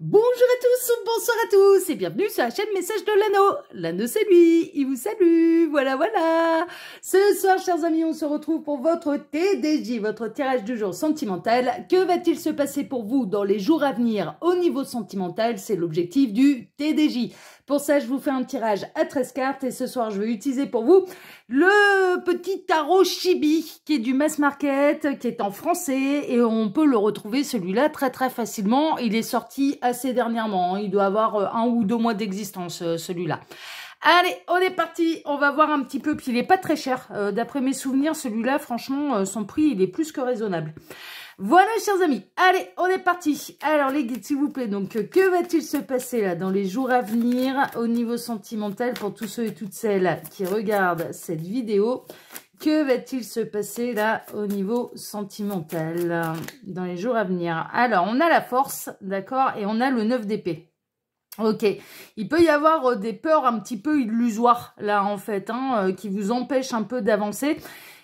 Bonjour à tous, bonsoir à tous et bienvenue sur la chaîne Message de l'Anneau. L'Anneau c'est lui, il vous salue, voilà. Ce soir chers amis, on se retrouve pour votre TDJ, votre tirage du jour sentimental. Que va-t-il se passer pour vous dans les jours à venir au niveau sentimental? C'est l'objectif du TDJ. Pour ça, je vous fais un tirage à 13 cartes et ce soir, je vais utiliser pour vous le petit tarot Chibi qui est du mass market, qui est en français et on peut le retrouver celui-là très facilement. Il est sorti assez dernièrement, il doit avoir 1 ou 2 mois d'existence celui-là. Allez, on est parti, on va voir un petit peu, puis il est pas très cher. D'après mes souvenirs, celui-là, franchement, son prix, il est plus que raisonnable. Voilà, chers amis. Allez, on est parti. Alors, les guides, s'il vous plaît. Donc, que va-t-il se passer là dans les jours à venir au niveau sentimental pour tous ceux et toutes celles qui regardent cette vidéo? Que va-t-il se passer là au niveau sentimental dans les jours à venir? Alors, on a la force, d'accord, et on a le 9 d'épée. Ok, il peut y avoir des peurs un petit peu illusoires là en fait, qui vous empêchent un peu d'avancer.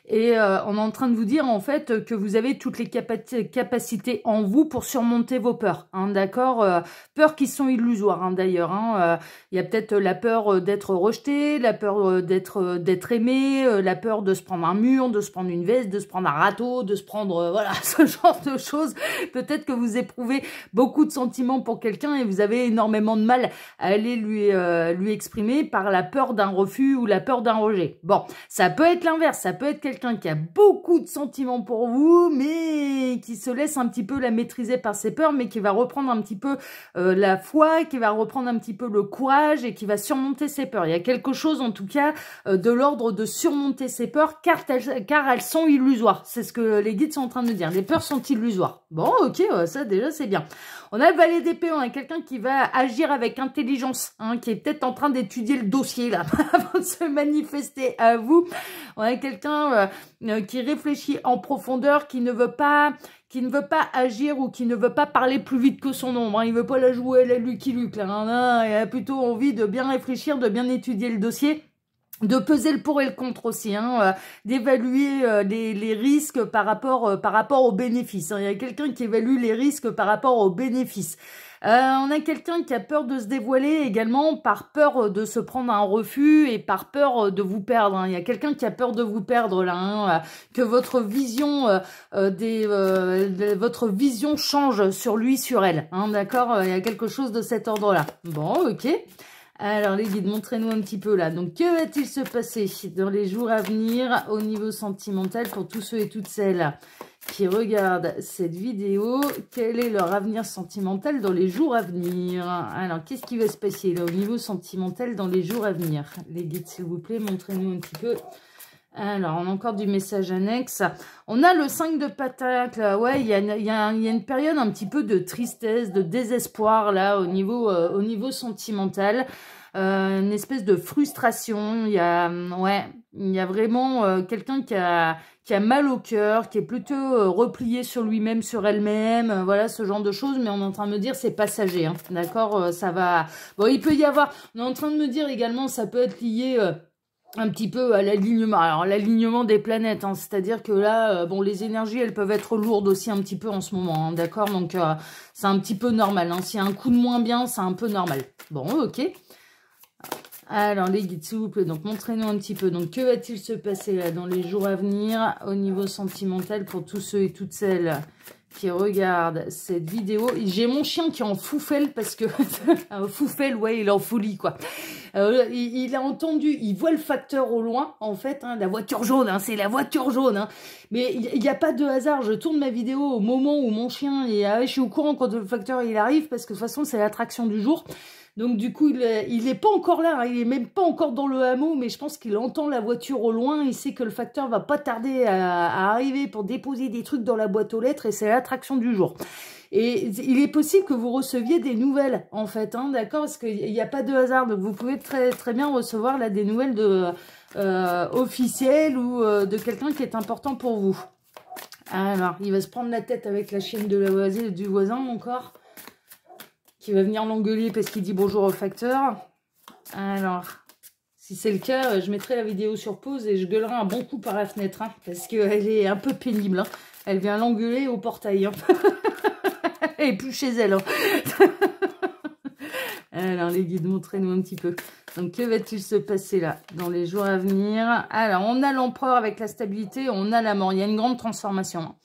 Et on est en train de vous dire en fait que vous avez toutes les capacités en vous pour surmonter vos peurs, d'accord, peurs qui sont illusoires d'ailleurs. Il y a peut-être la peur d'être rejeté, la peur d'être aimé, la peur de se prendre un mur, de se prendre une veste, de se prendre un râteau, de se prendre voilà ce genre de choses. Peut-être que vous éprouvez beaucoup de sentiments pour quelqu'un et vous avez énormément de mal à aller lui exprimer par la peur d'un refus ou la peur d'un rejet. Bon, ça peut être l'inverse, ça peut être quelqu'un qui a beaucoup de sentiments pour vous, mais qui se laisse un petit peu la maîtriser par ses peurs, mais qui va reprendre un petit peu la foi, qui va reprendre un petit peu le courage et qui va surmonter ses peurs. Il y a quelque chose, en tout cas, de l'ordre de surmonter ses peurs, car elles sont illusoires. C'est ce que les guides sont en train de dire. Les peurs sont illusoires. Bon, ok, ça déjà, c'est bien. On a le valet d'épée, on a quelqu'un qui va agir avec intelligence, qui est peut-être en train d'étudier le dossier, là, avant de se manifester à vous. On a quelqu'un qui réfléchit en profondeur, qui ne veut pas agir ou qui ne veut pas parler plus vite que son ombre. Il veut pas la jouer à la Lucky Luke, là. Il a plutôt envie de bien réfléchir, de bien étudier le dossier. De peser le pour et le contre aussi, d'évaluer les risques par rapport aux bénéfices. Il y a quelqu'un qui évalue les risques par rapport aux bénéfices. On a quelqu'un qui a peur de se dévoiler également par peur de se prendre un refus et par peur de vous perdre. Il y a quelqu'un qui a peur de vous perdre là, que votre vision votre vision change sur lui, sur elle. D'accord, il y a quelque chose de cet ordre-là. Bon, ok. Alors les guides, montrez-nous un petit peu là. Donc que va-t-il se passer dans les jours à venir au niveau sentimental pour tous ceux et toutes celles qui regardent cette vidéo? Quel est leur avenir sentimental dans les jours à venir? Alors qu'est-ce qui va se passer là au niveau sentimental dans les jours à venir? Les guides, s'il vous plaît, montrez-nous un petit peu. Alors, on a encore du message annexe. On a le 5 de pentacle. Ouais, il y a une période un petit peu de tristesse, de désespoir là au niveau sentimental. Une espèce de frustration. Il y a vraiment quelqu'un qui a mal au cœur, qui est plutôt replié sur lui-même, sur elle-même. Voilà, ce genre de choses. Mais on est en train de me dire c'est passager. D'accord, ça va. Bon, il peut y avoir. On est en train de me dire également, ça peut être lié. Un petit peu à l'alignement, alors l'alignement des planètes, c'est-à-dire que là, bon, les énergies, elles peuvent être lourdes aussi un petit peu en ce moment, d'accord, donc c'est un petit peu normal, s'il y a un coup de moins bien, c'est un peu normal. Bon, ok. Alors, les guides, s'il vous plaît, donc montrez-nous un petit peu, donc que va-t-il se passer là dans les jours à venir au niveau sentimental pour tous ceux et toutes celles qui regardent cette vidéo. J'ai mon chien qui est en foufelle parce que... foufelle, ouais, il est en folie, quoi. Il a entendu, il voit le facteur au loin, en fait, la voiture jaune, c'est la voiture jaune. Mais il n'y a pas de hasard, je tourne ma vidéo au moment où mon chien, je suis au courant quand le facteur il arrive, parce que de toute façon, c'est l'attraction du jour. Donc du coup, il n'est pas encore là, il est même pas encore dans le hameau, mais je pense qu'il entend la voiture au loin, il sait que le facteur va pas tarder à arriver pour déposer des trucs dans la boîte aux lettres, et c'est l'attraction du jour. Et il est possible que vous receviez des nouvelles, en fait, d'accord, parce qu'il n'y a pas de hasard, donc vous pouvez très bien recevoir là des nouvelles officielles ou de quelqu'un qui est important pour vous. Alors, il va se prendre la tête avec la chienne du voisin encore, qui va venir l'engueuler parce qu'il dit bonjour au facteur. Alors, si c'est le cas, je mettrai la vidéo sur pause et je gueulerai un bon coup par la fenêtre, parce qu'elle est un peu pénible. Elle vient l'engueuler au portail. Elle est plus chez elle. Alors, les guides, montrez-nous un petit peu. Donc, que va-t-il se passer là, dans les jours à venir? Alors, on a l'empereur avec la stabilité, on a la mort. Il y a une grande transformation.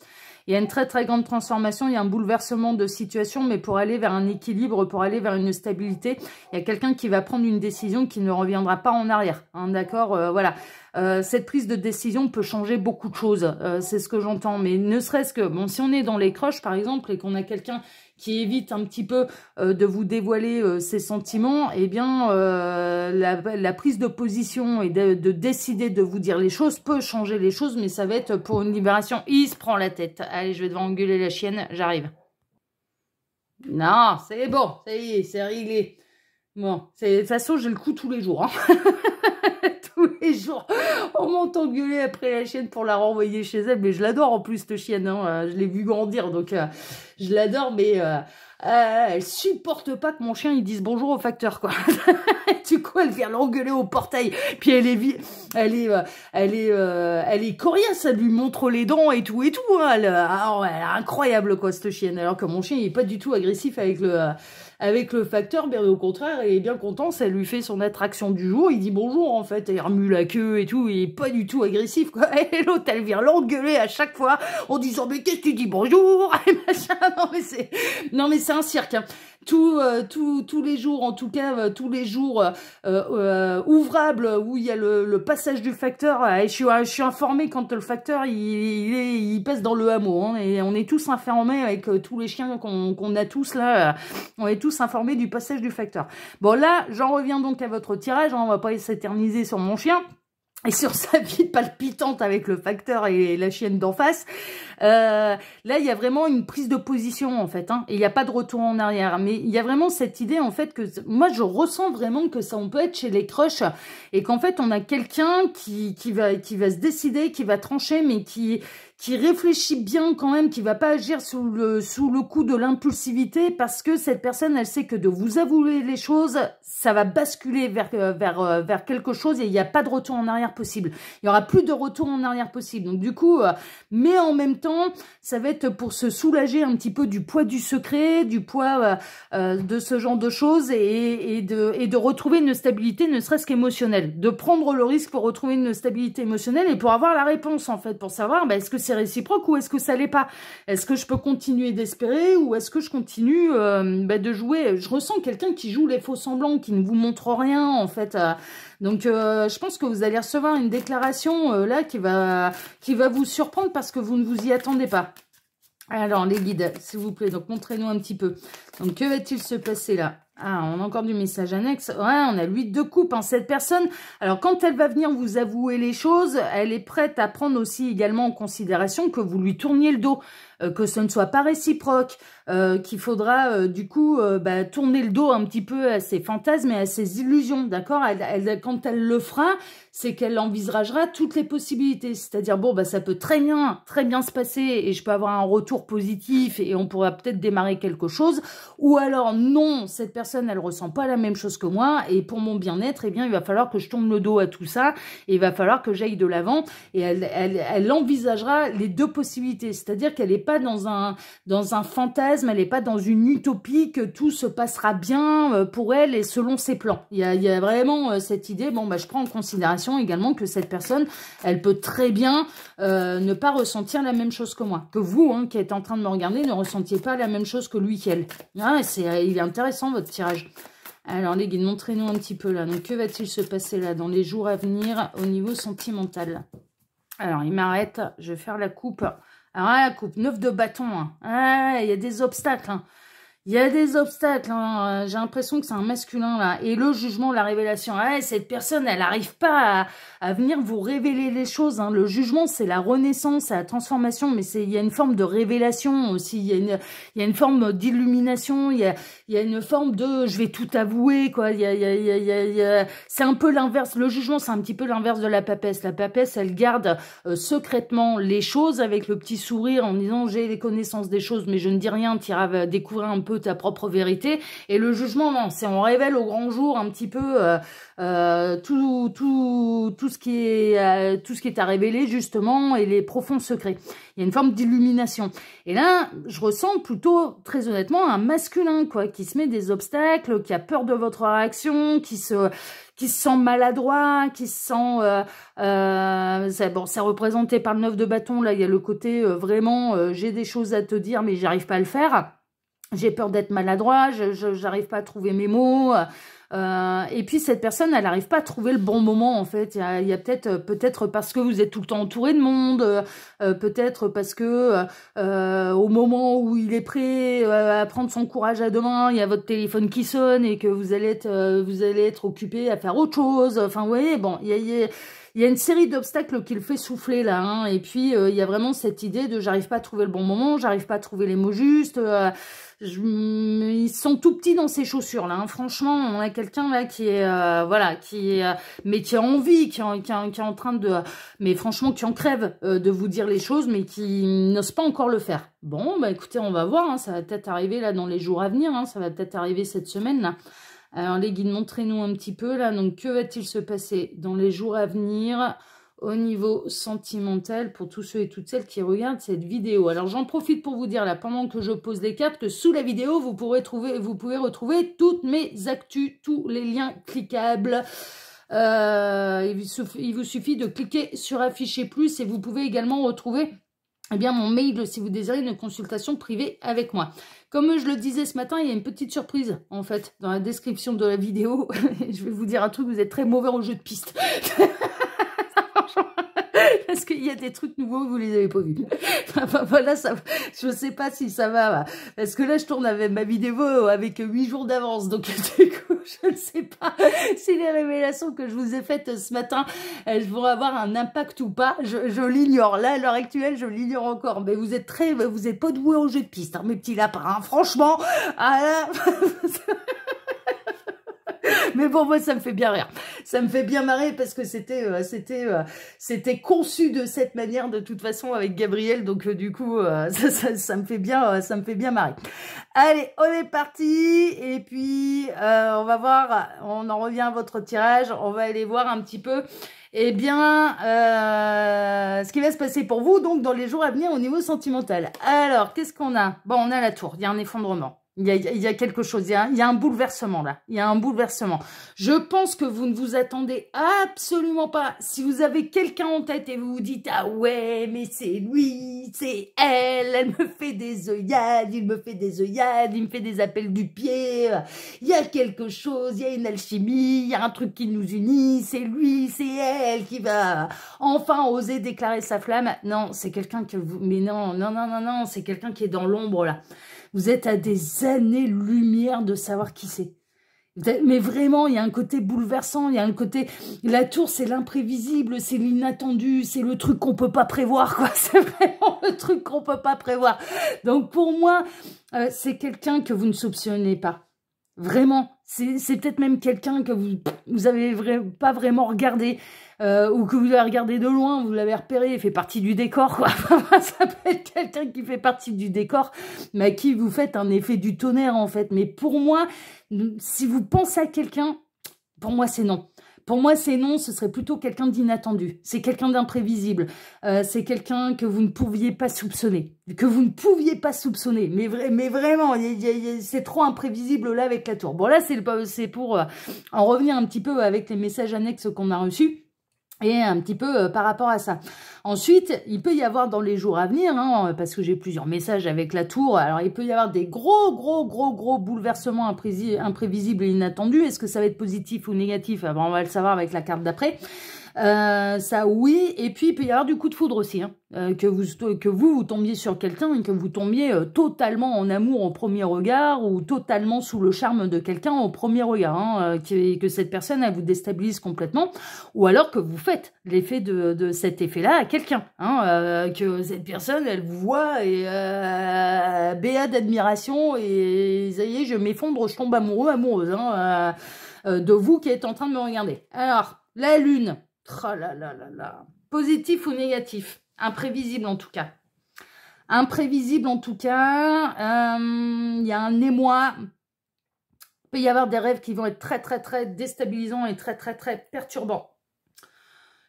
Il y a une très très grande transformation, il y a un bouleversement de situation, mais pour aller vers un équilibre, pour aller vers une stabilité, il y a quelqu'un qui va prendre une décision qui ne reviendra pas en arrière. Hein, d'accord, voilà. Cette prise de décision peut changer beaucoup de choses, c'est ce que j'entends. Mais ne serait-ce que, bon, si on est dans les croches par exemple et qu'on a quelqu'un qui évite un petit peu de vous dévoiler ses sentiments, eh bien, la prise de position et de décider de vous dire les choses peut changer les choses, mais ça va être pour une libération. Il se prend la tête. Allez, je vais devoir engueuler la chienne, j'arrive. Non, c'est bon, ça y est, c'est réglé. Bon, de toute façon, j'ai le coup tous les jours. Hein. Tous les jours, on m'entend gueuler après la chienne pour la renvoyer chez elle, mais je l'adore en plus, cette chienne, hein. Je l'ai vu grandir, donc je l'adore, mais elle supporte pas que mon chien il dise bonjour au facteur, quoi. Du coup, elle vient l'engueuler au portail, puis elle est coriace, elle lui montre les dents et tout, hein. Elle est incroyable, quoi, cette chienne, alors que mon chien il est pas du tout agressif avec le facteur, bien au contraire, il est bien content, ça lui fait son attraction du jour, il dit bonjour en fait, il remue la queue et tout, il est pas du tout agressif, quoi. Et l'autre, elle vient l'engueuler à chaque fois en disant mais qu'est-ce que tu dis bonjour et machin. Non mais c'est un cirque, hein. Tous les jours, en tout cas, tous les jours ouvrables où il y a le passage du facteur. Je suis informée quand le facteur il passe dans le hameau, hein, et on est tous informés avec tous les chiens qu'on a tous là. On est tous informés du passage du facteur. Bon là, j'en reviens donc à votre tirage. Hein, on va pas s'éterniser sur mon chien. Et sur sa vie palpitante avec le facteur et la chienne d'en face, là, il y a vraiment une prise de position, en fait, hein, et il n'y a pas de retour en arrière. Mais il y a vraiment cette idée, en fait, que moi, je ressens vraiment que ça, on peut être chez les crushs, et qu'en fait, on a quelqu'un qui va se décider, qui va trancher, mais qui réfléchit bien quand même, qui va pas agir sous le coup de l'impulsivité, parce que cette personne, elle sait que de vous avouer les choses, ça va basculer vers quelque chose et il n'y a pas de retour en arrière possible. Il y aura plus de retour en arrière possible. Donc du coup, mais en même temps, ça va être pour se soulager un petit peu du poids du secret, du poids de ce genre de choses et de retrouver une stabilité, ne serait-ce qu'émotionnelle. De prendre le risque pour retrouver une stabilité émotionnelle et pour avoir la réponse en fait, pour savoir est-ce que c'est réciproque ou est-ce que ça l'est pas. Est-ce que je peux continuer d'espérer ou est-ce que je continue de jouer. Je ressens quelqu'un qui joue les faux semblants, qui ne vous montre rien en fait. Donc je pense que vous allez recevoir une déclaration là qui va vous surprendre parce que vous ne vous y attendez pas. Alors les guides, s'il vous plaît, donc montrez-nous un petit peu. Donc que va-t-il se passer là? Ah, on a encore du message annexe. Ouais, on a l'huile de coupe, hein, cette personne. Alors, quand elle va venir vous avouer les choses, elle est prête à prendre aussi également en considération que vous lui tourniez le dos, que ce ne soit pas réciproque, qu'il faudra du coup tourner le dos un petit peu à ses fantasmes et à ses illusions, d'accord? Quand elle le fera, c'est qu'elle envisagera toutes les possibilités. C'est-à-dire, bon, ça peut très bien se passer et je peux avoir un retour positif et on pourra peut-être démarrer quelque chose. Ou alors, non, cette personne, elle ressent pas la même chose que moi et pour mon bien-être, eh bien, il va falloir que je tourne le dos à tout ça et il va falloir que j'aille de l'avant et elle envisagera les deux possibilités. C'est-à-dire qu'elle n'est pas dans un fantasme, elle n'est pas dans une utopie que tout se passera bien pour elle et selon ses plans. Il y a vraiment cette idée, je prends en considération également que cette personne, elle peut très bien ne pas ressentir la même chose que moi. Que vous, hein, qui êtes en train de me regarder, ne ressentiez pas la même chose que lui, qu'elle. Ah, il est intéressant votre tirage. Alors les guides, montrez-nous un petit peu là. Donc que va-t-il se passer là dans les jours à venir au niveau sentimental? Alors il m'arrête, je vais faire la coupe. Alors la coupe, 9 de bâton. Hein. Ah, il y a des obstacles. Hein. Il y a des obstacles, hein. J'ai l'impression que c'est un masculin là. Et le jugement, la révélation. Ah, cette personne, elle n'arrive pas à venir vous révéler les choses. Hein. Le jugement, c'est la renaissance, c'est la transformation, mais il y a une forme de révélation aussi. Il y a une forme d'illumination. Il y a une forme de je vais tout avouer, quoi. C'est un peu l'inverse. Le jugement, c'est un petit peu l'inverse de la papesse. La papesse, elle garde secrètement les choses avec le petit sourire en disant j'ai les connaissances des choses, mais je ne dis rien, tu iras découvrir un peu peu ta propre vérité. Et le jugement, non, c'est on révèle au grand jour un petit peu tout ce qui est à révéler justement et les profonds secrets. Il y a une forme d'illumination. Et là, je ressens plutôt, très honnêtement, un masculin, quoi, qui se met des obstacles, qui a peur de votre réaction, qui se sent maladroit, qui se sent... bon, c'est représenté par le 9 de bâton, là, il y a le côté vraiment, j'ai des choses à te dire, mais j'arrive pas à le faire. J'ai peur d'être maladroit, j'arrive pas à trouver mes mots. Et puis cette personne, elle n'arrive pas à trouver le bon moment en fait. Il y a peut-être parce que vous êtes tout le temps entouré de monde, peut-être parce que au moment où il est prêt à prendre son courage à deux mains, il y a votre téléphone qui sonne et que vous allez être occupé à faire autre chose. Enfin, vous voyez, bon, il y a une série d'obstacles qui le fait souffler là, hein. Et puis il y a vraiment cette idée de j'arrive pas à trouver le bon moment, j'arrive pas à trouver les mots justes. Ils sont tout petits dans ses chaussures là, hein. Franchement, on a quelqu'un là qui est voilà, mais qui a envie, qui est en train de, mais franchement qui en crève de vous dire les choses, mais qui n'ose pas encore le faire. Bon, bah écoutez, on va voir, hein, ça va peut-être arriver là dans les jours à venir, hein, ça va peut-être arriver cette semaine là. Alors les guides, montrez-nous un petit peu là. Donc que va-t-il se passer dans les jours à venir au niveau sentimental pour tous ceux et toutes celles qui regardent cette vidéo? Alors j'en profite pour vous dire là, pendant que je pose les cartes, que sous la vidéo vous pouvez retrouver toutes mes actus, tous les liens cliquables. Il vous suffit de cliquer sur afficher plus et vous pouvez également retrouver mon mail si vous désirez une consultation privée avec moi. Comme je le disais ce matin, il y a une petite surprise en fait dans la description de la vidéo. Je vais vous dire un truc, vous êtes très mauvais au jeu de piste. Parce qu'il y a des trucs nouveaux, vous les avez pas vus. Enfin, voilà, je sais pas si ça va. Parce que là, je tourne avec ma vidéo avec 8 jours d'avance. Donc, du coup, je ne sais pas si les révélations que je vous ai faites ce matin, elles vont avoir un impact ou pas. Je l'ignore. Là, à l'heure actuelle, je l'ignore encore. Mais vous êtes pas doués au jeu de piste, hein, mes petits lapins. Hein. Franchement, ah là... Mais bon, moi, ça me fait bien rire. Ça me fait bien marrer parce que c'était conçu de cette manière de toute façon avec Gabriel. Donc, du coup, ça me fait bien marrer. Allez, on est parti. Et puis, on va voir, on en revient à votre tirage. On va aller voir un petit peu, eh bien, ce qui va se passer pour vous, donc, dans les jours à venir au niveau sentimental. Alors, qu'est-ce qu'on a? Bon, on a la tour. Il y a un effondrement. Il y a quelque chose, il y a un bouleversement là, il y a un bouleversement. Je pense que vous ne vous attendez absolument pas. Si vous avez quelqu'un en tête et vous vous dites « Ah ouais, mais c'est lui, c'est elle me fait des œillades, il me fait des œillades, il me fait des appels du pied, il y a quelque chose, il y a une alchimie, il y a un truc qui nous unit, c'est lui, c'est elle qui va enfin oser déclarer sa flamme. » Non, c'est quelqu'un que vous... Mais non, c'est quelqu'un qui est dans l'ombre là. Vous êtes à des années-lumière de savoir qui c'est. Mais vraiment, il y a un côté bouleversant, il y a un côté... La tour, c'est l'imprévisible, c'est l'inattendu, c'est le truc qu'on peut pas prévoir, quoi. C'est vraiment le truc qu'on peut pas prévoir. Donc, pour moi, c'est quelqu'un que vous ne soupçonnez pas. Vraiment. C'est peut-être même quelqu'un que vous avez pas vraiment regardé, ou que vous avez regardé de loin, vous l'avez repéré, il fait partie du décor, quoi. Ça peut être quelqu'un qui fait partie du décor, mais à qui vous faites un effet du tonnerre, en fait. Mais pour moi, si vous pensez à quelqu'un, pour moi, c'est non. Pour moi, c'est non, ce serait plutôt quelqu'un d'inattendu. C'est quelqu'un d'imprévisible. C'est quelqu'un que vous ne pouviez pas soupçonner. Mais vraiment, c'est trop imprévisible là avec la tour. Bon, là, c'est pour en revenir un petit peu avec les messages annexes qu'on a reçus. Et un petit peu par rapport à ça. Ensuite, il peut y avoir dans les jours à venir, hein, parce que j'ai plusieurs messages avec la tour, alors il peut y avoir des gros bouleversements imprévisibles et inattendus. Est-ce que ça va être positif ou négatif? On va le savoir avec la carte d'après. Ça oui, et puis il peut y avoir du coup de foudre aussi, hein, que vous tombiez sur quelqu'un et que vous tombiez totalement en amour au premier regard ou totalement sous le charme de quelqu'un au premier regard, hein, que cette personne elle vous déstabilise complètement, ou alors que vous faites l'effet de cet effet-là à quelqu'un, hein, que cette personne elle vous voit et béat d'admiration et ça y est, je m'effondre, je tombe amoureuse, hein, de vous qui êtes en train de me regarder. Alors, la lune. Oh là là là là. Positif ou négatif? Imprévisible en tout cas. Imprévisible en tout cas, il y a un émoi. Il peut y avoir des rêves qui vont être très très très déstabilisants et très très très perturbants.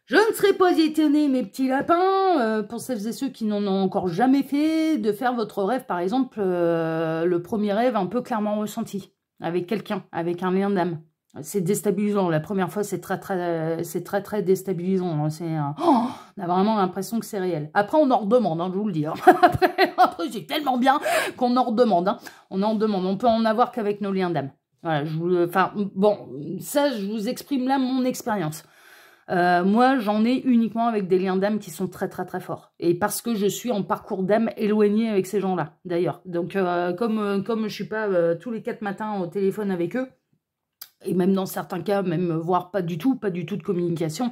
Je ne serais pas étonnée, mes petits lapins, pour celles et ceux qui n'en ont encore jamais fait, de faire votre rêve, par exemple, le premier rêve un peu clairement ressenti, avec quelqu'un, avec un lien d'âme. C'est déstabilisant. La première fois, c'est très très déstabilisant. On a vraiment l'impression que c'est réel. Après, on en redemande, hein, je vous le dis. Hein. Après c'est tellement bien qu'on en redemande. Hein. On en redemande. On peut en avoir qu'avec nos liens d'âme. Voilà, bon, ça, je vous exprime là mon expérience. Moi, j'en ai uniquement avec des liens d'âme qui sont très très très forts. Et parce que je suis en parcours d'âme éloigné avec ces gens-là, d'ailleurs. Donc, comme je suis pas tous les 4 matins au téléphone avec eux, et même dans certains cas, même voire pas du tout de communication.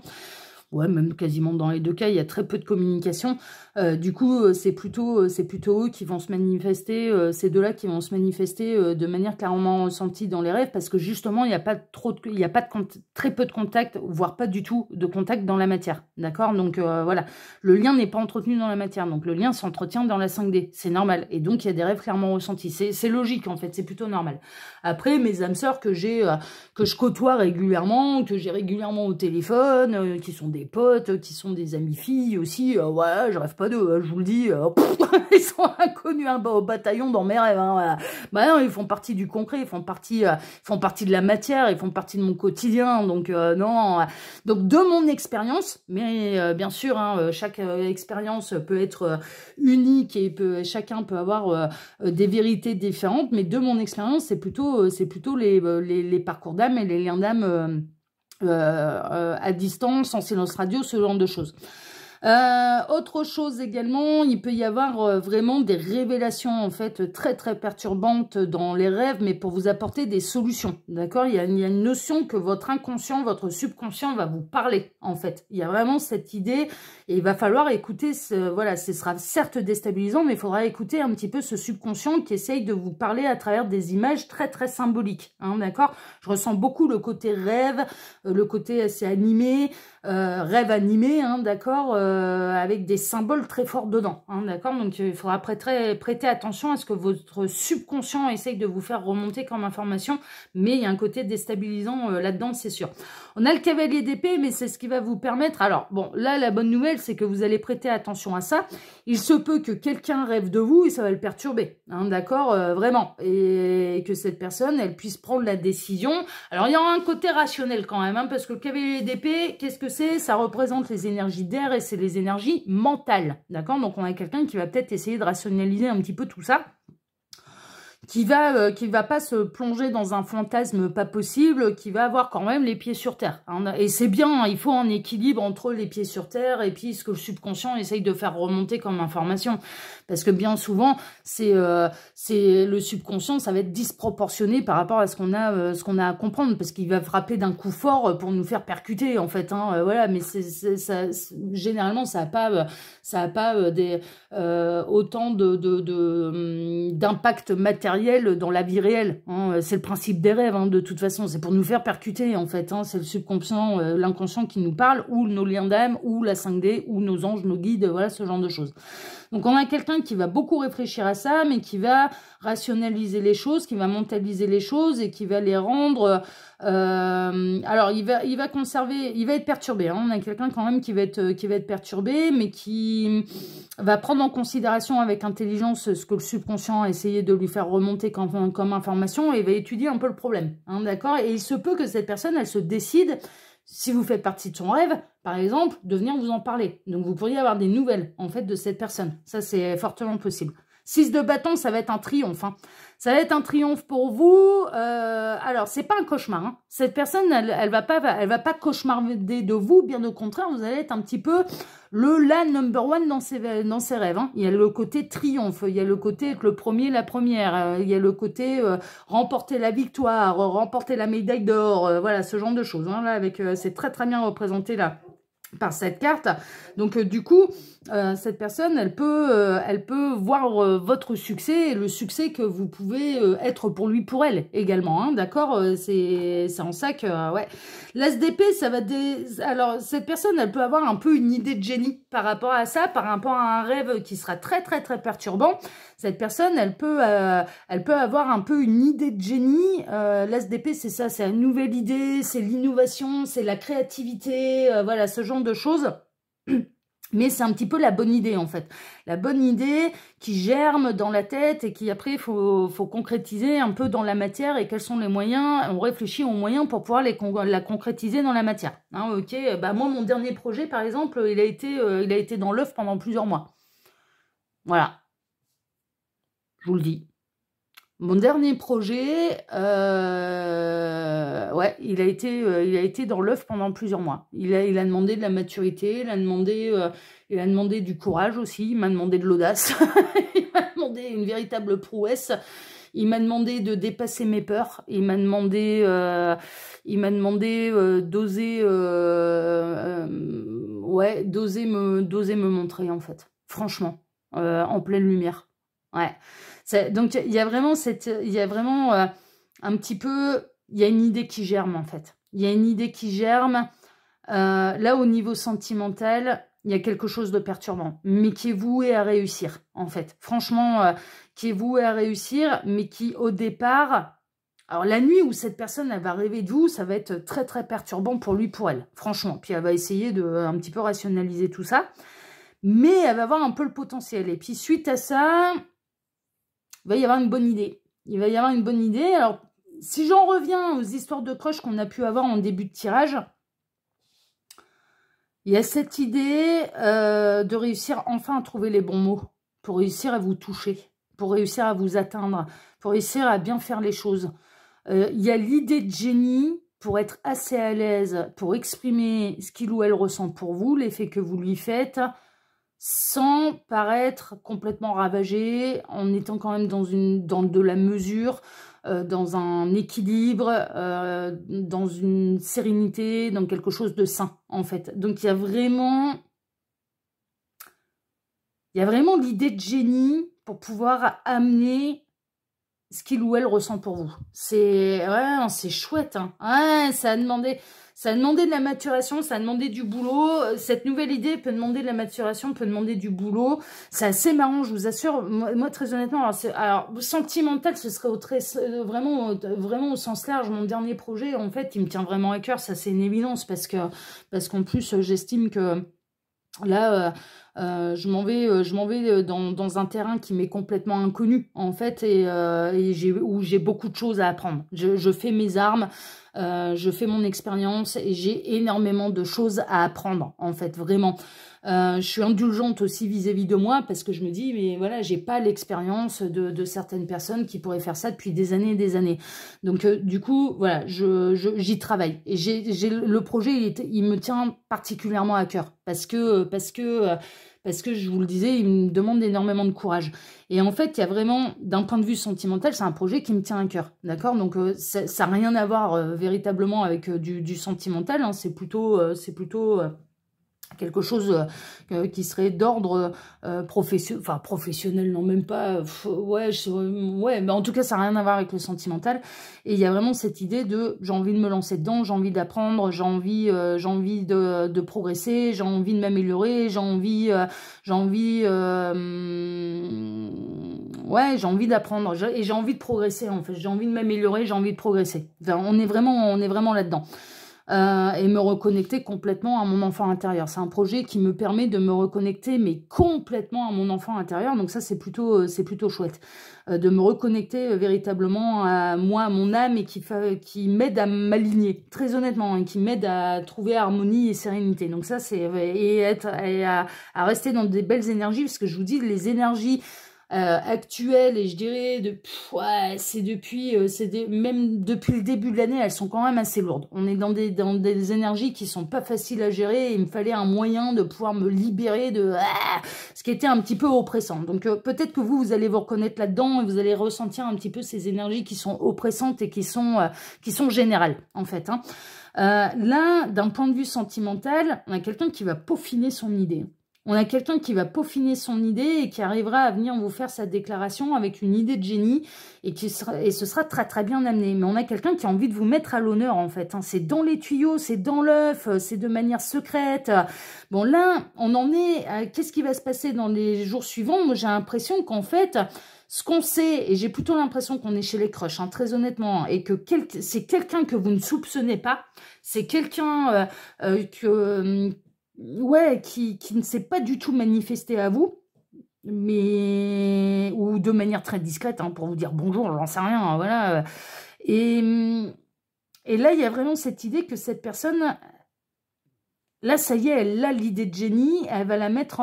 Ouais, même quasiment dans les 2 cas, il y a très peu de communication. Du coup, c'est plutôt eux qui vont se manifester, ces deux-là qui vont se manifester de manière clairement ressentie dans les rêves, parce que justement, il n'y a pas très peu de contact, voire pas du tout de contact dans la matière. D'accord? Donc voilà, le lien n'est pas entretenu dans la matière, donc le lien s'entretient dans la 5D. C'est normal. Et donc, il y a des rêves clairement ressentis. C'est logique, en fait, c'est plutôt normal. Après, mes âmes sœurs que je côtoie régulièrement, que j'ai régulièrement au téléphone, qui sont des potes, qui sont des amis filles aussi, ouais, je rêve pas d'eux, je vous le dis, ils sont inconnus au bataillon dans mes rêves, hein, voilà. Bah non, ils font partie du concret, ils font partie de la matière, ils font partie de mon quotidien, donc non, donc de mon expérience, mais bien sûr, hein, chaque expérience peut être unique et chacun peut avoir des vérités différentes, mais de mon expérience, c'est plutôt les parcours d'âme et les liens d'âme à distance, en silence radio, ce genre de choses. Autre chose également, il peut y avoir vraiment des révélations en fait très très perturbantes dans les rêves, mais pour vous apporter des solutions, d'accord? Il y a une notion que votre inconscient, votre subconscient va vous parler en fait. Il y a vraiment cette idée et il va falloir écouter, voilà, ce sera certes déstabilisant, mais il faudra écouter un petit peu ce subconscient qui essaye de vous parler à travers des images très très symboliques, hein, d'accord? Je ressens beaucoup le côté rêve, le côté assez animé, rêve animé, hein, d'accord, avec des symboles très forts dedans, hein, d'accord. Donc il faudra prêter attention à ce que votre subconscient essaye de vous faire remonter comme information, mais il y a un côté déstabilisant là-dedans, c'est sûr. On a le cavalier d'épée, mais c'est ce qui va vous permettre. Alors bon, là la bonne nouvelle, c'est que vous allez prêter attention à ça. Il se peut que quelqu'un rêve de vous et ça va le perturber, hein, d'accord, vraiment, et que cette personne, elle puisse prendre la décision. Alors il y aura un côté rationnel quand même, hein, parce que le cavalier d'épée, qu'est-ce que c'est? Ça représente les énergies d'air et c'est les énergies mentales, d'accord? Donc on a quelqu'un qui va peut-être essayer de rationaliser un petit peu tout ça, qui va pas se plonger dans un fantasme pas possible, qui va avoir quand même les pieds sur terre, hein. Et c'est bien, hein, il faut un équilibre entre les pieds sur terre et puis ce que le subconscient essaye de faire remonter comme information, parce que bien souvent c'est le subconscient, ça va être disproportionné par rapport à ce qu'on a à comprendre, parce qu'il va frapper d'un coup fort pour nous faire percuter en fait, hein, voilà. Mais généralement ça a pas autant d'impact matériel dans la vie réelle, hein. C'est le principe des rêves, hein, de toute façon, c'est pour nous faire percuter en fait, hein. C'est le subconscient, l'inconscient qui nous parle, ou nos liens d'âme, ou la 5D, ou nos anges, nos guides, voilà, ce genre de choses. Donc on a quelqu'un qui va beaucoup réfléchir à ça, mais qui va rationaliser les choses, qui va mentaliser les choses et qui va les rendre... alors il va conserver, il va être perturbé, hein. On a quelqu'un quand même qui va être perturbé, mais qui va prendre en considération avec intelligence ce que le subconscient a essayé de lui faire remonter comme information, et va étudier un peu le problème, hein, d'accord. Et il se peut que cette personne, elle se décide, si vous faites partie de son rêve, par exemple, de venir vous en parler. Donc vous pourriez avoir des nouvelles en fait de cette personne. Ça, c'est fortement possible. 6 de bâton, ça va être un triomphe, hein. Ça va être un triomphe pour vous. Alors, c'est pas un cauchemar, hein. Cette personne, elle va pas cauchemarder de vous. Bien au contraire, vous allez être un petit peu la number one dans ses rêves, hein. Il y a le côté triomphe, il y a le côté être le premier, la première, il y a le côté remporter la victoire, remporter la médaille d'or, voilà, ce genre de choses, hein, là, c'est très très bien représenté là. par cette carte. Donc du coup, cette personne, elle peut voir votre succès et le succès que vous pouvez être pour lui, pour elle également, hein, d'accord. C'est en ça que, ouais. L'as d'épée, ça va alors, cette personne, elle peut avoir un peu une idée de génie par rapport à ça, par rapport à un rêve qui sera très, très, très perturbant. Cette personne, elle peut avoir un peu une idée de génie. L'as d'épée, c'est ça, c'est une nouvelle idée, c'est l'innovation, c'est la créativité, voilà, ce genre de choses. Mais c'est un petit peu la bonne idée, en fait. La bonne idée qui germe dans la tête et qui, après, faut concrétiser un peu dans la matière. Et quels sont les moyens? On réfléchit aux moyens pour pouvoir la concrétiser dans la matière. Hein, ok, bah, moi, mon dernier projet, par exemple, il a été dans l'œuf pendant plusieurs mois. Voilà. Je vous le dis. Mon dernier projet, ouais, il a été dans l'œuf pendant plusieurs mois. Il a demandé de la maturité, il a demandé du courage aussi, il m'a demandé de l'audace, il m'a demandé une véritable prouesse, il m'a demandé de dépasser mes peurs, il m'a demandé d'oser, ouais, d'oser me montrer en fait, franchement, en pleine lumière, ouais. Donc, il y a vraiment un petit peu, il y a une idée qui germe, en fait. Il y a une idée qui germe. Là, au niveau sentimental, il y a quelque chose de perturbant, mais qui est voué à réussir, en fait. Franchement, qui est voué à réussir, mais qui, au départ... Alors, la nuit où cette personne, elle va rêver de vous, ça va être très, très perturbant pour lui, pour elle. Franchement. Puis, elle va essayer de un petit peu rationaliser tout ça. Mais elle va avoir un peu le potentiel. Et puis, suite à ça... il va y avoir une bonne idée. Il va y avoir une bonne idée. Alors, si j'en reviens aux histoires de crush qu'on a pu avoir en début de tirage, il y a cette idée de réussir enfin à trouver les bons mots pour réussir à vous toucher, pour réussir à vous atteindre, pour réussir à bien faire les choses. Il y a l'idée de génie pour être assez à l'aise, pour exprimer ce qu'il ou elle ressent pour vous, l'effet que vous lui faites, sans paraître complètement ravagé, en étant quand même dans de la mesure, dans un équilibre, dans une sérénité, dans quelque chose de sain, en fait. Donc, il y a vraiment l'idée de génie pour pouvoir amener ce qu'il ou elle ressent pour vous. C'est chouette, hein. Ouais, ça a demandé de la maturation, ça a demandé du boulot. Cette nouvelle idée peut demander de la maturation, peut demander du boulot. C'est assez marrant, je vous assure. Moi très honnêtement, alors sentimental, ce serait vraiment au sens large. Mon dernier projet, en fait, il me tient vraiment à cœur. Ça, c'est une évidence parce qu'en plus, j'estime que là, je m'en vais dans un terrain qui m'est complètement inconnu, en fait, et où j'ai beaucoup de choses à apprendre. Je fais mes armes, je fais mon expérience, et j'ai énormément de choses à apprendre, en fait, vraiment. Je suis indulgente aussi vis-à-vis de moi, parce que je me dis, mais voilà, j'ai pas l'expérience de certaines personnes qui pourraient faire ça depuis des années et des années. Donc, du coup, voilà, j'y travaille. Et le projet, il me tient particulièrement à cœur, parce que je vous le disais, il me demande énormément de courage. Et en fait, il y a vraiment, d'un point de vue sentimental, c'est un projet qui me tient à cœur, d'accord? Donc, ça n'a rien à voir véritablement avec du sentimental, hein. C'est plutôt quelque chose qui serait d'ordre professionnel, enfin professionnel, non, même pas, ouais, mais en tout cas, ça n'a rien à voir avec le sentimental. Et il y a vraiment cette idée de, j'ai envie de me lancer dedans, j'ai envie d'apprendre, j'ai envie de progresser, j'ai envie de m'améliorer, j'ai envie d'apprendre, et j'ai envie de progresser, en fait. J'ai envie de m'améliorer, j'ai envie de progresser. Enfin, on est vraiment là-dedans. Et me reconnecter complètement à mon enfant intérieur. C'est un projet qui me permet de me reconnecter, mais complètement à mon enfant intérieur. Donc ça, c'est plutôt chouette. De me reconnecter véritablement à moi, à mon âme, et qui m'aide à m'aligner, très honnêtement, et qui m'aide à trouver harmonie et sérénité. Donc ça, à rester dans des belles énergies, parce que je vous dis, les énergies actuelles, et je dirais même depuis le début de l'année, elles sont quand même assez lourdes. On est dans des énergies qui sont pas faciles à gérer, et il me fallait un moyen de pouvoir me libérer de ce qui était un petit peu oppressant. Donc peut-être que vous allez vous reconnaître là-dedans, et vous allez ressentir un petit peu ces énergies qui sont oppressantes et qui sont générales, en fait, hein. Là, d'un point de vue sentimental, on a quelqu'un qui va peaufiner son idée. On a quelqu'un qui va peaufiner son idée et qui arrivera à venir vous faire sa déclaration avec une idée de génie et ce sera très très bien amené. Mais on a quelqu'un qui a envie de vous mettre à l'honneur en fait. Hein. C'est dans les tuyaux, c'est dans l'œuf, c'est de manière secrète. Bon là, on en est à qu'est-ce qui va se passer dans les jours suivants. Moi j'ai l'impression qu'en fait, ce qu'on sait, et j'ai plutôt l'impression qu'on est chez les crushs, hein, très honnêtement, et que c'est quelqu'un que vous ne soupçonnez pas, c'est quelqu'un ouais, qui ne s'est pas du tout manifesté à vous, mais ou de manière très discrète, hein, pour vous dire bonjour, j'en sais rien, hein, voilà. Et là, il y a vraiment cette idée que cette personne, là, ça y est, elle a l'idée de génie, elle va la mettre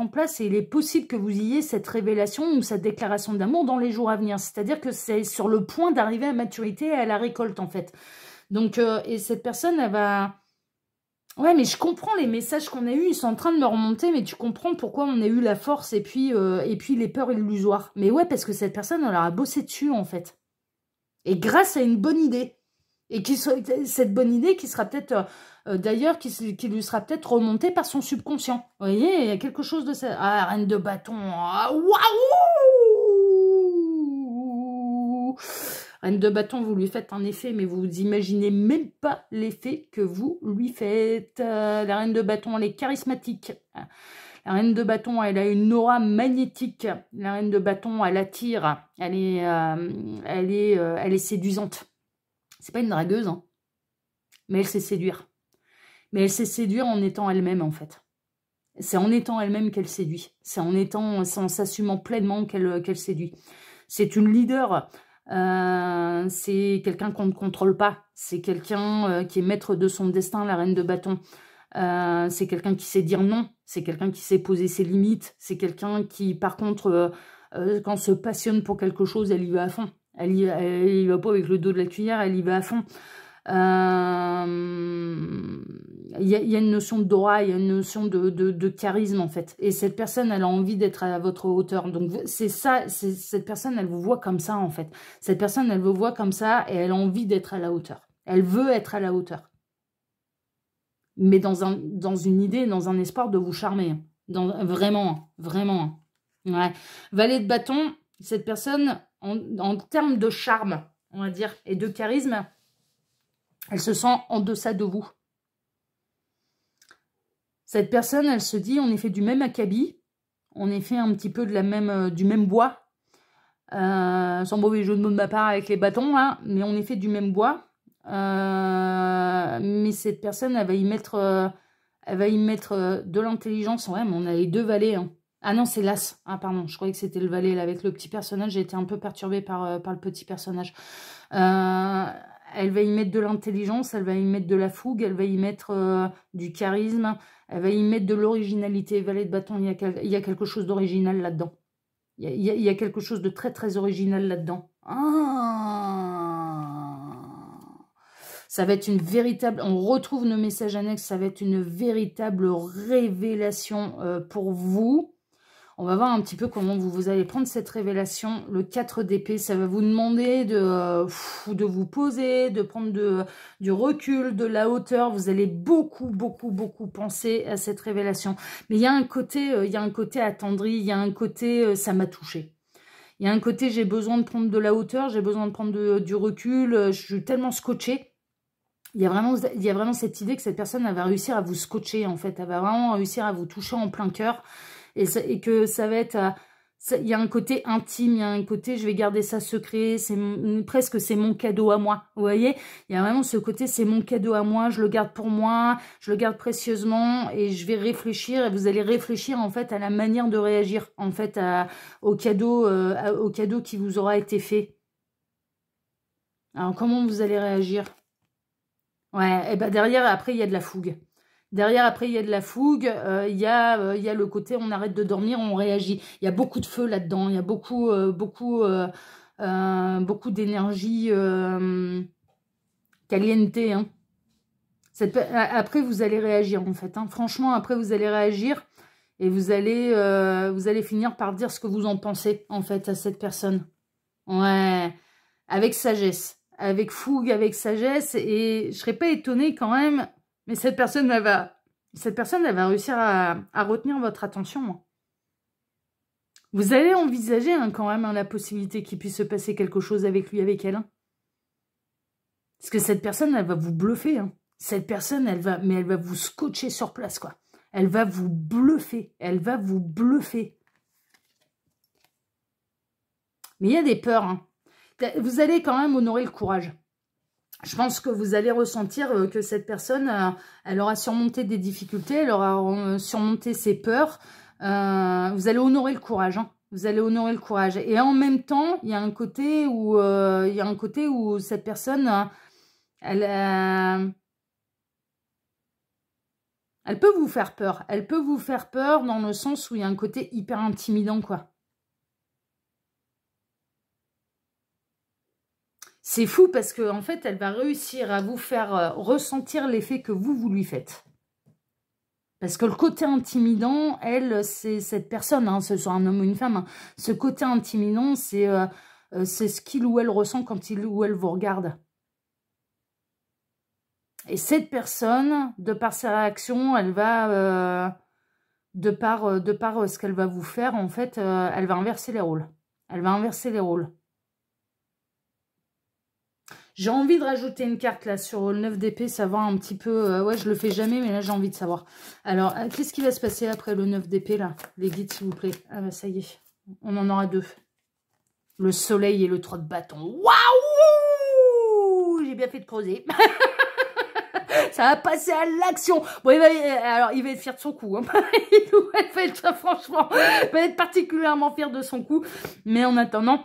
en place et il est possible que vous ayez cette révélation ou cette déclaration d'amour dans les jours à venir. C'est-à-dire que c'est sur le point d'arriver à maturité et à la récolte, en fait. Donc, et cette personne, elle va... Ouais, mais je comprends les messages qu'on a eus, ils sont en train de me remonter, mais tu comprends pourquoi on a eu la force et puis les peurs illusoires. Mais ouais, parce que cette personne, elle a bossé dessus, en fait. Et grâce à une bonne idée. Et cette bonne idée qui sera peut-être, d'ailleurs, qui lui sera peut-être remontée par son subconscient. Vous voyez, il y a quelque chose de ça. Ah, reine de bâton. Ah, waouh! Reine de bâton, vous lui faites un effet, mais vous imaginez même pas l'effet que vous lui faites. La reine de bâton, elle est charismatique. La reine de bâton, elle a une aura magnétique. La reine de bâton, elle attire. Elle est séduisante. C'est pas une dragueuse, hein. Mais elle sait séduire. Mais elle sait séduire en étant elle-même, en fait. C'est en étant elle-même qu'elle séduit. C'est en s'assumant pleinement qu'elle séduit. C'est une leader. C'est quelqu'un qu'on ne contrôle pas. C'est quelqu'un qui est maître de son destin, la reine de bâton. C'est quelqu'un qui sait dire non. C'est quelqu'un qui sait poser ses limites. C'est quelqu'un qui, par contre, quand se passionne pour quelque chose, elle y va à fond. Elle y va pas avec le dos de la cuillère, elle y va à fond. Il y a une notion d'aura, il y a une notion de charisme en fait. Et cette personne, elle a envie d'être à votre hauteur. Donc c'est ça, cette personne, elle vous voit comme ça en fait. Cette personne, elle vous voit comme ça et elle a envie d'être à la hauteur. Elle veut être à la hauteur. Mais dans une idée, dans un espoir de vous charmer. Vraiment, vraiment. Ouais. Valet de bâton, cette personne, en termes de charme, on va dire, et de charisme, elle se sent en deçà de vous. Cette personne, elle se dit, on est fait du même acabit, on est fait un petit peu du même bois, sans mauvais jeu de mots de ma part avec les bâtons, hein, mais on est fait du même bois. Mais cette personne, elle va y mettre de l'intelligence. Ouais, mais on a les deux valets, hein. Ah non, c'est l'as. Ah pardon, je croyais que c'était le valet là, avec le petit personnage. J'ai été un peu perturbée par le petit personnage. Elle va y mettre de l'intelligence, elle va y mettre de la fougue, elle va y mettre du charisme, elle va y mettre de l'originalité. Valet de bâton, il y a quelque chose d'original là-dedans. Il y a quelque chose de très très original là-dedans. Ça va être une véritable... On retrouve nos messages annexes, ça va être une véritable révélation pour vous. On va voir un petit peu comment vous allez prendre cette révélation. Le 4 d'épée, ça va vous demander de vous poser, de prendre du recul, de la hauteur. Vous allez beaucoup, beaucoup, beaucoup penser à cette révélation. Mais il y a un côté attendri, il y a un côté ça m'a touché. Il y a un côté j'ai besoin de prendre de la hauteur, j'ai besoin de prendre du recul, je suis tellement scotchée. Il y a vraiment cette idée que cette personne elle va réussir à vous scotcher en fait. Elle va vraiment réussir à vous toucher en plein cœur. Et que ça va être... il y a un côté intime, il y a un côté je vais garder ça secret, presque c'est mon cadeau à moi, vous voyez. Il y a vraiment ce côté c'est mon cadeau à moi, je le garde pour moi, je le garde précieusement et je vais réfléchir et vous allez réfléchir en fait à la manière de réagir en fait au cadeau qui vous aura été fait. Alors comment vous allez réagir? Ouais, et ben derrière après il y a de la fougue. Derrière, après, il y a de la fougue, il y a le côté on arrête de dormir, on réagit. Il y a beaucoup de feu là-dedans, il y a beaucoup d'énergie caliente. Hein. Après, vous allez réagir, en fait. Hein. Franchement, après, vous allez réagir et vous allez finir par dire ce que vous en pensez, en fait, à cette personne. Ouais, avec sagesse. avec fougue, avec sagesse, et je serais pas étonnée quand même, mais cette personne, elle va réussir à retenir votre attention. Hein. Vous allez envisager hein, quand même hein, la possibilité qu'il puisse se passer quelque chose avec lui, avec elle. Hein. Parce que cette personne, elle va vous bluffer. Hein. Cette personne, elle va vous scotcher sur place, quoi. Elle va vous bluffer. Elle va vous bluffer. Mais il y a des peurs. Hein. Vous allez quand même honorer le courage. Je pense que vous allez ressentir que cette personne, elle aura surmonté des difficultés, elle aura surmonté ses peurs. Vous allez honorer le courage. Hein. Vous allez honorer le courage. Et en même temps, il y a un côté où, cette personne, elle peut vous faire peur. Elle peut vous faire peur dans le sens où il y a un côté hyper intimidant, quoi. C'est fou parce qu'en fait, elle va réussir à vous faire ressentir l'effet que vous lui faites. Parce que le côté intimidant, elle, c'est cette personne, hein, ce soit un homme ou une femme, hein, ce côté intimidant, c'est ce qu'il ou elle ressent quand il ou elle vous regarde. Et cette personne, de par sa réaction, elle va, de par ce qu'elle va vous faire, en fait, elle va inverser les rôles. Elle va inverser les rôles. J'ai envie de rajouter une carte là sur le 9 d'épée, savoir un petit peu... ouais, je le fais jamais, mais là j'ai envie de savoir. Alors, qu'est-ce qui va se passer après le 9 d'épée là? Les guides, s'il vous plaît. Ah bah ça y est, on en aura 2. Le soleil et le 3 de bâton. Waouh! J'ai bien fait de creuser. Ça va passer à l'action. Bon, il va être fier de son coup. Hein. Franchement, il va être particulièrement fier de son coup. Mais en attendant...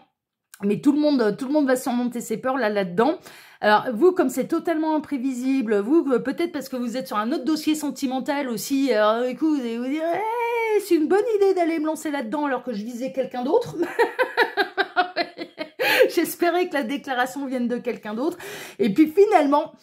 Mais tout le monde va surmonter ses peurs là-dedans. Alors, vous, comme c'est totalement imprévisible, vous, peut-être parce que vous êtes sur un autre dossier sentimental aussi, alors, du coup, vous allez vous dire, hey, c'est une bonne idée d'aller me lancer là-dedans alors que je visais quelqu'un d'autre. J'espérais que la déclaration vienne de quelqu'un d'autre. Et puis finalement,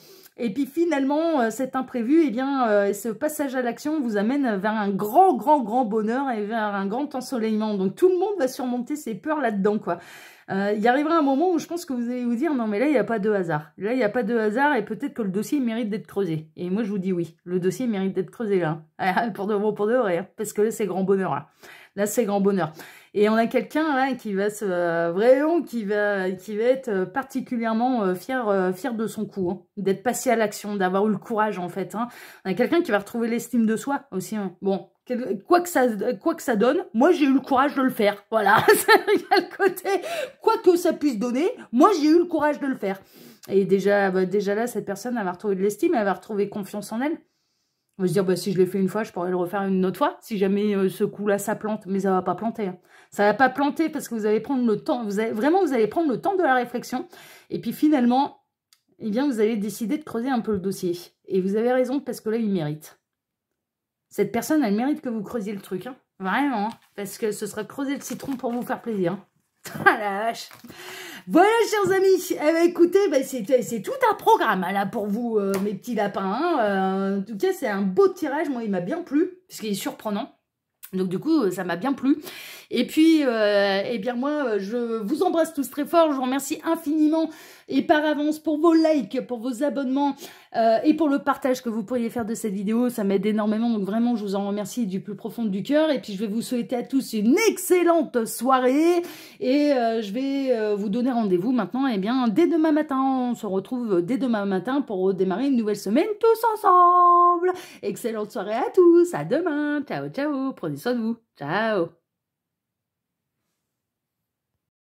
cet imprévu, eh bien, ce passage à l'action vous amène vers un grand bonheur et vers un grand ensoleillement. Donc, tout le monde va surmonter ses peurs là-dedans, quoi. Il y arrivera un moment où je pense que vous allez vous dire, non, mais là, il n'y a pas de hasard. Là, il n'y a pas de hasard et peut-être que le dossier mérite d'être creusé. Et moi, je vous dis oui, le dossier mérite d'être creusé, là. Pour de vrai, hein, parce que là, c'est grand bonheur, là. Là, c'est grand bonheur. Et on a quelqu'un là qui va vraiment qui va être particulièrement fier de son coup, hein, d'être passé à l'action, d'avoir eu le courage en fait. Hein. On a quelqu'un qui va retrouver l'estime de soi aussi. Hein. Bon, quoi que ça donne, moi j'ai eu le courage de le faire. Voilà, il y a le côté quoi que ça puisse donner, moi j'ai eu le courage de le faire. Et déjà là, cette personne elle va retrouver de l'estime, elle va retrouver confiance en elle. On va se dire, bah, si je l'ai fait une fois, je pourrais le refaire une autre fois, si jamais ce coup-là, ça plante. Mais ça va pas planter. Hein. Ça va pas planter parce que vous allez prendre le temps, vous allez prendre le temps de la réflexion. Et puis finalement, eh bien, vous allez décider de creuser un peu le dossier. Et vous avez raison, parce que là, il mérite. Cette personne, elle mérite que vous creusiez le truc. Hein. Vraiment. Hein. Parce que ce sera creuser le citron pour vous faire plaisir. Hein. Ah la vache. Voilà, chers amis, eh ben, écoutez, ben, c'est tout un programme là pour vous, mes petits lapins. Hein. En tout cas, c'est un beau tirage. Moi, il m'a bien plu, parce qu'il est surprenant. Donc, du coup, ça m'a bien plu. Et puis, eh bien, moi, je vous embrasse tous très fort. Je vous remercie infiniment et par avance pour vos likes, pour vos abonnements et pour le partage que vous pourriez faire de cette vidéo. Ça m'aide énormément. Donc, vraiment, je vous en remercie du plus profond du cœur. Et puis, je vais vous souhaiter à tous une excellente soirée. Et je vais vous donner rendez-vous maintenant. Eh bien, dès demain matin, on se retrouve dès demain matin pour démarrer une nouvelle semaine tous ensemble. Excellente soirée à tous. À demain. Ciao, ciao. Prenez soin de vous. Ciao.